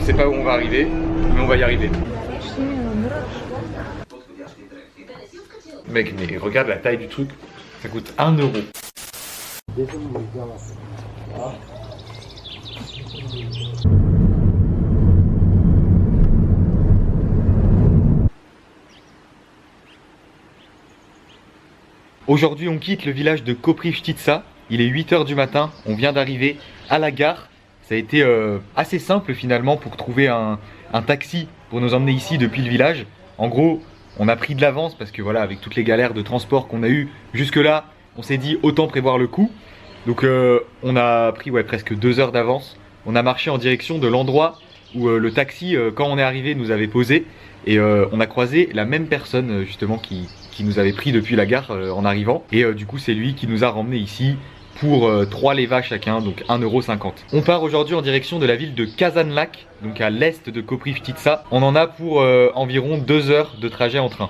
Je sais pas où on va arriver, mais on va y arriver. Mec, mais regarde la taille du truc, ça coûte 1 euro. Aujourd'hui, on quitte le village de Koprivštitsa. Il est 8 h du matin, on vient d'arriver à la gare. Ça a été assez simple finalement pour trouver un taxi pour nous emmener ici depuis le village. En gros, on a pris de l'avance parce que voilà, avec toutes les galères de transport qu'on a eu jusque là, on s'est dit autant prévoir le coup. Donc on a pris presque 2 heures d'avance. On a marché en direction de l'endroit où le taxi, quand on est arrivé, nous avait posé. Et on a croisé la même personne justement qui nous avait pris depuis la gare en arrivant. Et du coup c'est lui qui nous a ramenés ici pour 3 levas chacun, donc 1,50 €. On part aujourd'hui en direction de la ville de Kazanlak, donc à l'est de Koprivštitsa. On en a pour environ 2 heures de trajet en train.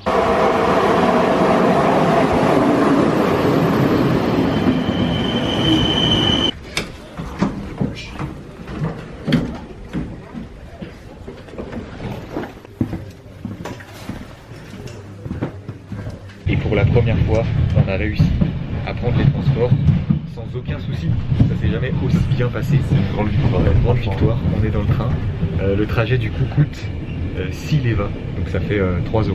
Et pour la première fois, on a réussi à prendre les transports sans aucun souci. Ça s'est jamais aussi bien passé. C'est une grande victoire. On est dans le train. Le trajet du coup coûte 6 levas, donc ça fait 3 €.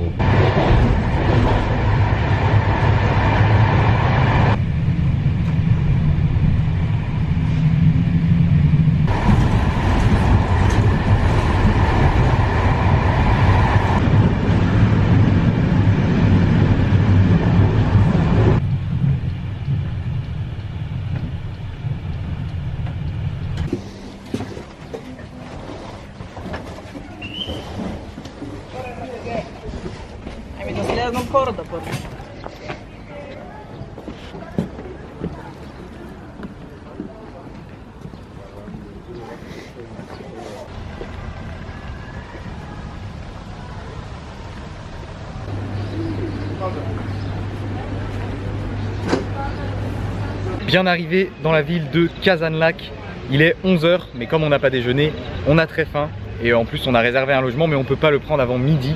Bien arrivé dans la ville de Kazanlak, il est 11 h, mais comme on n'a pas déjeuné, on a très faim. Et en plus on a réservé un logement, mais on ne peut pas le prendre avant midi.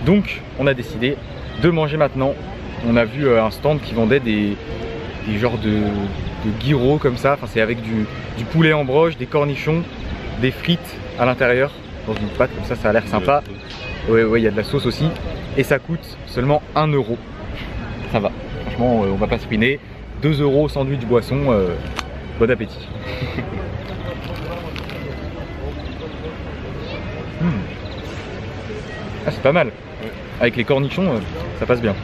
Donc on a décidé de manger maintenant. On a vu un stand qui vendait des genres de gyros comme ça. Enfin c'est avec du poulet en broche, des cornichons, des frites à l'intérieur, dans une pâte comme ça a l'air sympa. Ouais, il y a de la sauce aussi. Et ça coûte seulement 1 €. Ça va, franchement on va pas se ruiner. 2 € sandwich boisson, bon appétit. Ah c'est pas mal, avec les cornichons ça passe bien.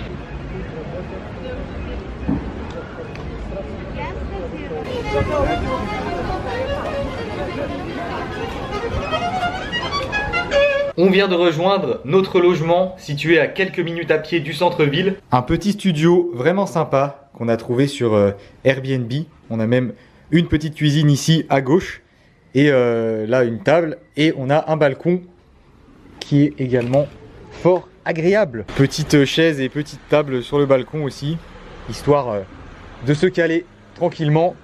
On vient de rejoindre notre logement situé à quelques minutes à pied du centre-ville. Un petit studio vraiment sympa qu'on a trouvé sur Airbnb. On a même une petite cuisine ici à gauche et là une table et on a un balcon qui est également fort agréable. Petite chaise et petite table sur le balcon aussi, histoire de se caler tranquillement.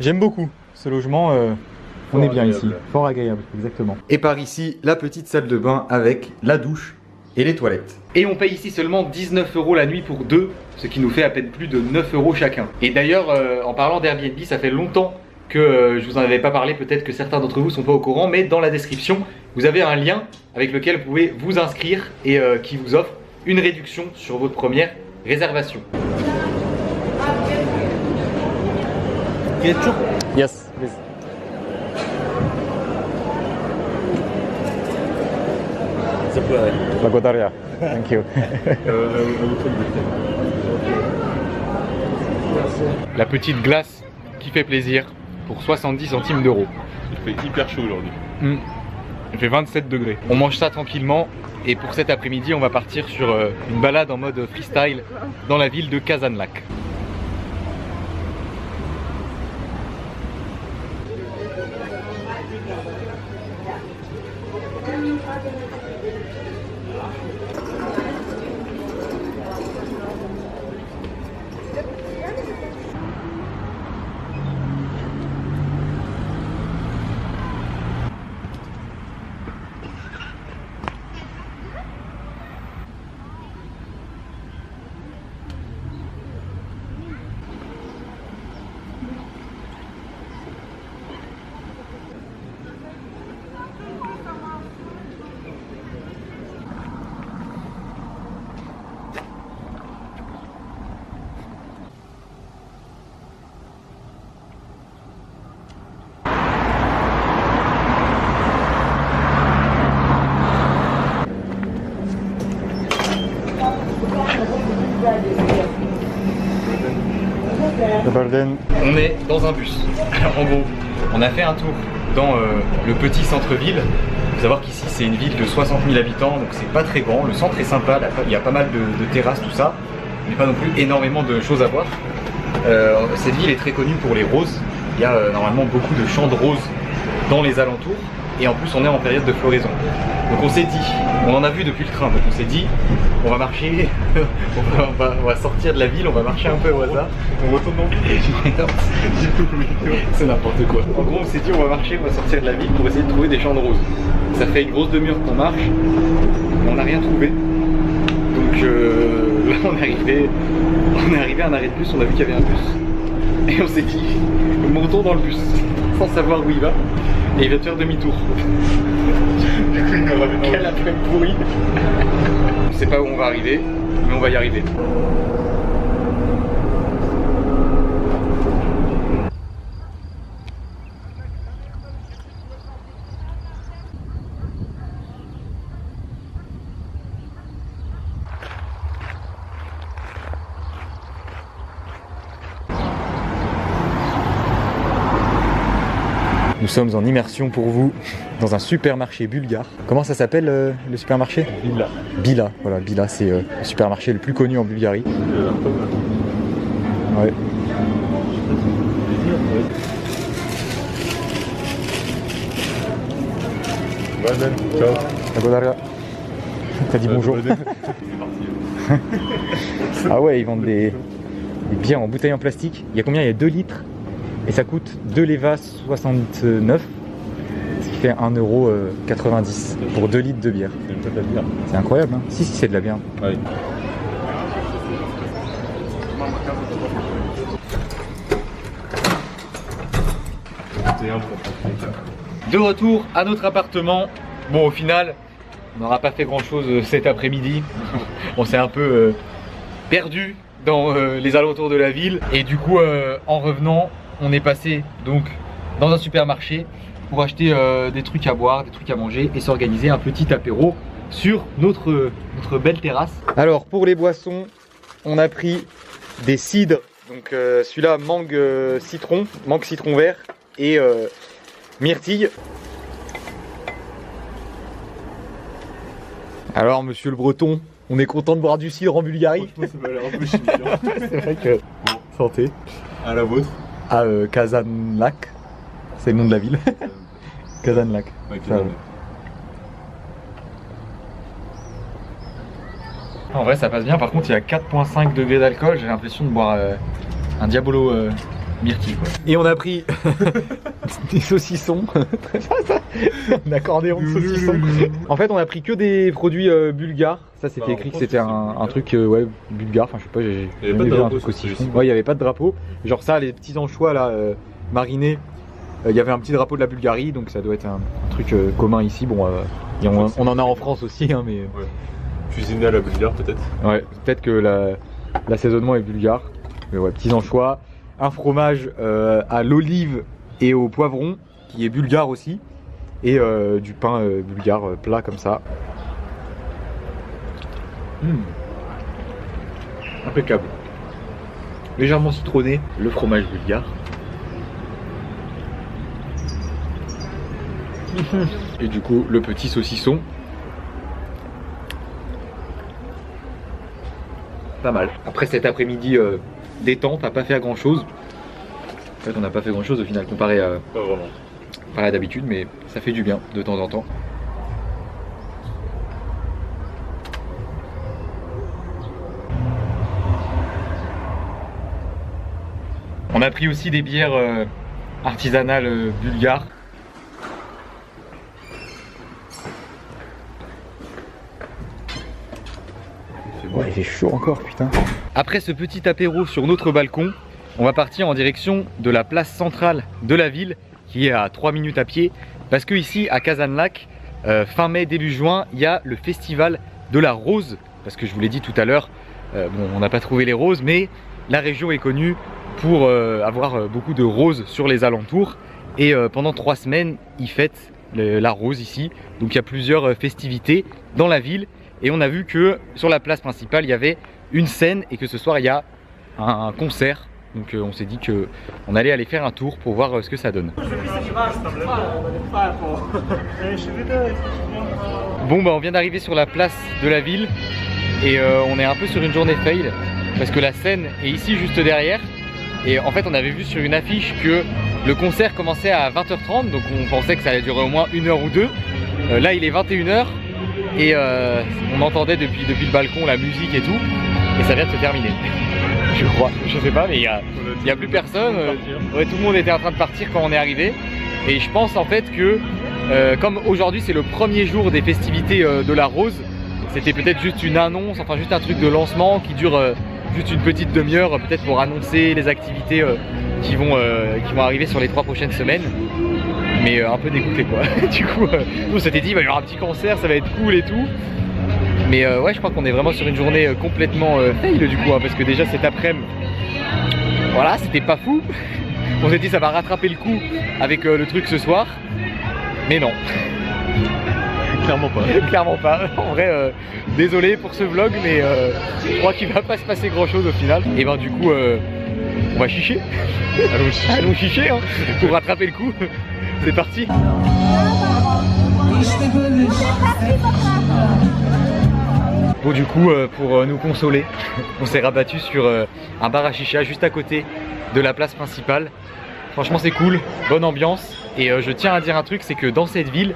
J'aime beaucoup ce logement. On est bien ici, fort agréable, exactement. Et par ici, la petite salle de bain avec la douche et les toilettes. Et on paye ici seulement 19 € la nuit pour deux, ce qui nous fait à peine plus de 9 € chacun. Et d'ailleurs, en parlant d'Airbnb, ça fait longtemps que je vous en avais pas parlé, peut-être que certains d'entre vous sont pas au courant, mais dans la description, vous avez un lien avec lequel vous pouvez vous inscrire et qui vous offre une réduction sur votre première réservation. Ketchup? Yes, please. Благодаря. Thank you. La petite glace qui fait plaisir pour 70 centimes d'euros. Il fait hyper chaud aujourd'hui. Il fait 27 degrés. On mange ça tranquillement et pour cet après-midi on va partir sur une balade en mode freestyle dans la ville de Kazanlak. On est dans un bus. Alors en gros, on a fait un tour dans le petit centre-ville. Il faut savoir qu'ici c'est une ville de 60 000 habitants, donc c'est pas très grand. Le centre est sympa, il y a pas mal de terrasses, tout ça, mais pas non plus énormément de choses à voir. Cette ville est très connue pour les roses. Il y a normalement beaucoup de champs de roses dans les alentours. Et en plus on est en période de floraison. Donc on s'est dit, on en a vu depuis le train, donc on s'est dit, on va marcher, on va sortir de la ville, on va marcher un peu au hasard. On retourne dans le ville. C'est n'importe quoi. En gros on s'est dit, on va marcher, on va sortir de la ville pour essayer de trouver des champs de roses. Ça fait une grosse demi-heure qu'on marche, mais on n'a rien trouvé. Donc là on est arrivé à un arrêt de bus, on a vu qu'il y avait un bus. Et on s'est dit, montons dans le bus, sans savoir où il va. Et il va te faire demi-tour. Quel après pourri. On sait pas où on va arriver, mais on va y arriver. Nous sommes en immersion pour vous dans un supermarché bulgare. Comment ça s'appelle le supermarché? Bila. Bila, voilà, Bila c'est le supermarché le plus connu en Bulgarie. Ouais. Ciao. T'as dit bonjour. Ah ouais, ils vendent des bières en bouteille en plastique. Il y a combien? Il y a 2 litres. Et ça coûte 2 leva 69, ce qui fait 1,90 € pour 2 litres de bière. C'est de la bière. C'est incroyable, hein? Si, c'est de la bière. Oui. De retour à notre appartement. Bon, au final, on n'aura pas fait grand chose cet après-midi. On s'est un peu perdu dans les alentours de la ville. Et du coup, en revenant, on est passé donc dans un supermarché pour acheter des trucs à boire, des trucs à manger et s'organiser un petit apéro sur notre belle terrasse. Alors pour les boissons, on a pris des cidres. Donc celui-là mangue citron vert et myrtille. Alors monsieur le Breton, on est content de boire du cidre en Bulgarie. Franchement ça m'a l'air un peu chiant. C'est vrai que... Santé. À la vôtre. À Kazanlak, c'est le nom de la ville. Kazanlak. Ouais, en vrai ça passe bien, par contre il y a 4,5 degrés d'alcool, j'ai l'impression de boire un Diabolo myrtille quoi. Et on a pris des saucissons, un accordéon de saucissons. En fait on a pris que des produits bulgares, ça c'était écrit que c'était un truc ouais, bulgare, enfin je sais pas, j'ai jamais vu un truc aussi. Ouais, il n'y avait pas de drapeau, genre ça les petits anchois là marinés, il y avait un petit drapeau de la Bulgarie, donc ça doit être un truc commun ici. Bon, on en a en France aussi, hein, mais... Ouais. Cuisiné à la bulgare peut-être. Ouais, peut-être que l'assaisonnement est bulgare. Mais ouais, petits anchois, un fromage à l'olive et au poivron, qui est bulgare aussi, et du pain bulgare plat comme ça. Impeccable. Légèrement citronné, le fromage bulgare. Et du coup le petit saucisson. Pas mal. Après cet après-midi détente, on n'a pas fait grand chose. En fait on n'a pas fait grand chose au final comparé à, pas vraiment. Comparé à d'habitude, mais ça fait du bien de temps en temps. On a pris aussi des bières artisanales bulgares. Ouais, il fait chaud encore, putain. Après ce petit apéro sur notre balcon, on va partir en direction de la place centrale de la ville, qui est à 3 minutes à pied, parce que ici à Kazanlak, fin mai, début juin, il y a le festival de la rose, parce que je vous l'ai dit tout à l'heure, bon, on n'a pas trouvé les roses, mais la région est connue pour avoir beaucoup de roses sur les alentours, et pendant 3 semaines, ils fêtent la rose ici, donc il y a plusieurs festivités dans la ville. Et on a vu que sur la place principale, il y avait une scène et que ce soir, il y a un concert Donc on s'est dit que on allait aller faire un tour pour voir ce que ça donne. Bon bah on vient d'arriver sur la place de la ville et on est un peu sur une journée fail parce que la scène est ici juste derrière. Et en fait on avait vu sur une affiche que le concert commençait à 20h30, donc on pensait que ça allait durer au moins 1 heure ou 2. Là il est 21h et on entendait depuis le balcon la musique et tout, et ça vient de se terminer. Je crois, je sais pas, mais il y a plus personne. Ouais, tout le monde était en train de partir quand on est arrivé. Et je pense en fait que comme aujourd'hui c'est le premier jour des festivités de la Rose, c'était peut-être juste une annonce, enfin juste un truc de lancement qui dure juste une petite demi-heure, peut-être pour annoncer les activités qui vont arriver sur les 3 prochaines semaines. Mais un peu dégoûté quoi. Du coup, on s'était dit il va y avoir un petit concert, ça va être cool et tout. Mais ouais, je crois qu'on est vraiment sur une journée complètement fail du coup, hein, parce que déjà cet après-midi, voilà, c'était pas fou. On s'est dit ça va rattraper le coup avec le truc ce soir, mais non. Clairement pas. Clairement pas. En vrai, désolé pour ce vlog, mais je crois qu'il va pas se passer grand chose au final. Et ben du coup, on va chicher. Allons chicher hein, pour rattraper le coup. C'est parti. Bon du coup, pour nous consoler, on s'est rabattu sur un bar à chicha juste à côté de la place principale. Franchement c'est cool, bonne ambiance. Et je tiens à dire un truc, c'est que dans cette ville,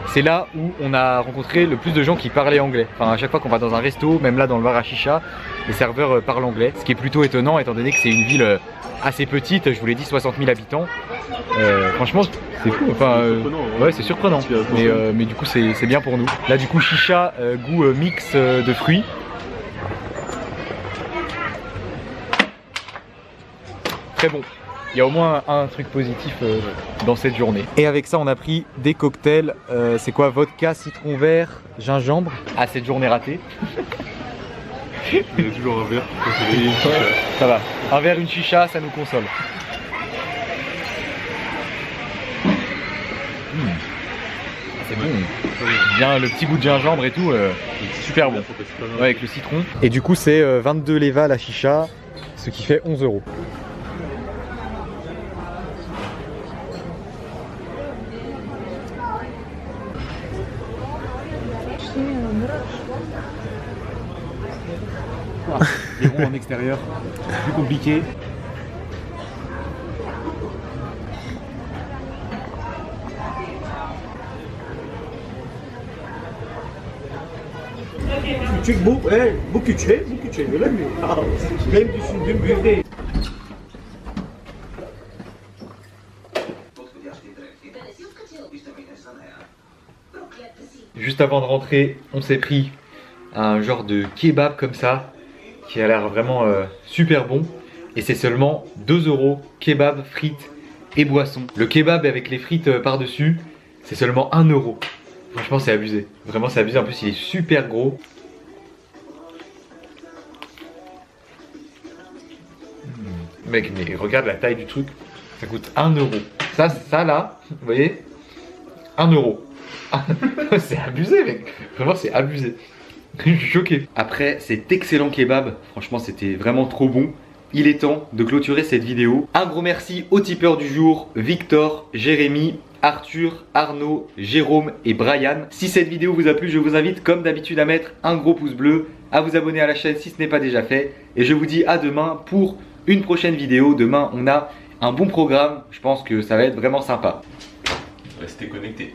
c'est là où on a rencontré le plus de gens qui parlaient anglais. Enfin à chaque fois qu'on va dans un resto, même là dans le bar à chicha, les serveurs parlent anglais. Ce qui est plutôt étonnant étant donné que c'est une ville assez petite, je vous l'ai dit 60 000 habitants. Franchement c'est fou, enfin ouais c'est surprenant. Mais du coup c'est bien pour nous. Là du coup chicha goût mix de fruits. Très bon. Il y a au moins un truc positif dans cette journée. Et avec ça on a pris des cocktails, c'est quoi, vodka, citron vert, gingembre. Ah cette journée ratée. Il y a toujours un verre pour consoler une chicha. Ça va, un verre, une chicha, ça nous console. C'est bon. Bien le petit goût de gingembre et tout, super bon. Ouais, avec le citron. Et du coup c'est 22 leva la chicha, ce qui fait 11 €. Les ronds en extérieur, plus compliqué. Küçük bu küçük öyle mi? Benim düşündüğüm büyük değil. Juste avant de rentrer, on s'est pris un genre de kebab comme ça, qui a l'air vraiment super bon. Et c'est seulement 2 €, kebab, frites et boisson. Le kebab avec les frites par-dessus, c'est seulement 1 €. Franchement c'est abusé, vraiment c'est abusé, en plus il est super gros. Mec mais regarde la taille du truc, ça coûte 1 €. Ça là, vous voyez, 1 €. C'est abusé mec, vraiment c'est abusé. Je suis choqué. Après cet excellent kebab, franchement c'était vraiment trop bon. Il est temps de clôturer cette vidéo. Un gros merci aux tipeurs du jour, Victor, Jérémy, Arthur, Arnaud, Jérôme et Brian. Si cette vidéo vous a plu, je vous invite comme d'habitude à mettre un gros pouce bleu, à vous abonner à la chaîne si ce n'est pas déjà fait. Et je vous dis à demain pour une prochaine vidéo. Demain on a un bon programme, je pense que ça va être vraiment sympa. Restez connectés.